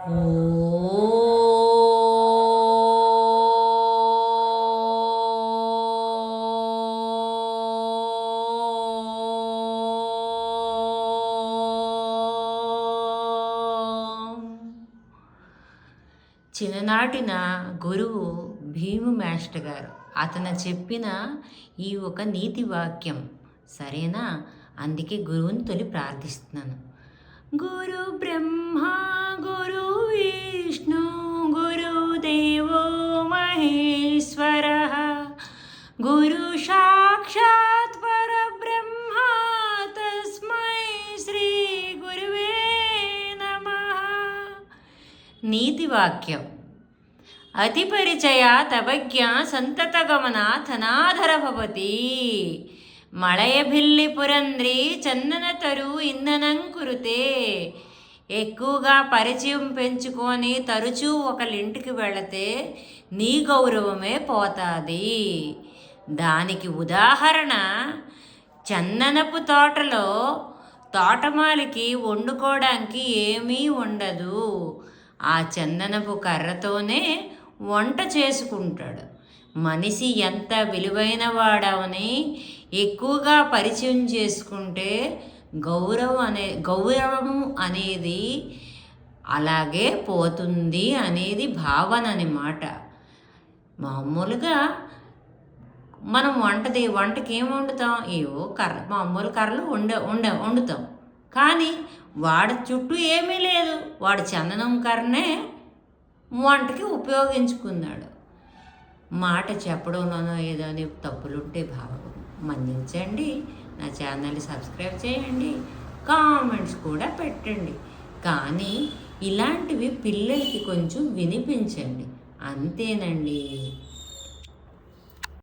ఓ చిన్ననాటి నా గురువు భీము మాస్టర్ గారు అతను చెప్పిన ఈ ఒక నీతి వాక్యం సరేనా. అందుకే గురువుని తొలి ప్రార్థిస్తున్నాను. గురు బ్రహ్మ గురు విష్ణు గురుదేవో మహేశ్వర గురు సాక్షాత్ పరబ్రహ్మ తస్మై శ్రీ గురువే నమః. నీతి వాక్యం. అతి పరిచయ తవజ్ఞ సంతతగమన ధనాధర భవతి మళయభిల్లి పురంద్రి చందన తరు ఇంధనం కురుతే. ఎక్కువగా పరిచయం పెంచుకొని తరచూ ఒకళ్ళింటికి వెళితే నీ గౌరవమే పోతుంది. దానికి ఉదాహరణ చందనపు తోటలో తోటమాలికి వండుకోవడానికి ఏమీ ఉండదు. ఆ చందనపు కర్రతోనే వంట చేసుకుంటాడు. మనిషి ఎంత విలువైన వాడవని ఎక్కువగా పరిచయం చేసుకుంటే గౌరవము అనేది అలాగే పోతుంది అనేది భావన అన్నమాట. మామూలుగా మనం వంటకి ఏం వండుతాం? ఏవో మామూలు కర్రలు వండుతాం. కానీ వాడి చుట్టూ ఏమీ లేదు. వాడు చందనం కర్రనే వంటకి ఉపయోగించుకున్నాడు. మాట చెప్పడంలోనో ఏదో అని తప్పులుంటే మన్నించండి. నా ఛానల్ని సబ్స్క్రైబ్ చేయండి, కామెంట్స్ కూడా పెట్టండి. కానీ ఇలాంటివి పిల్లలకి కొంచెం వినిపించండి. అంతేనండి.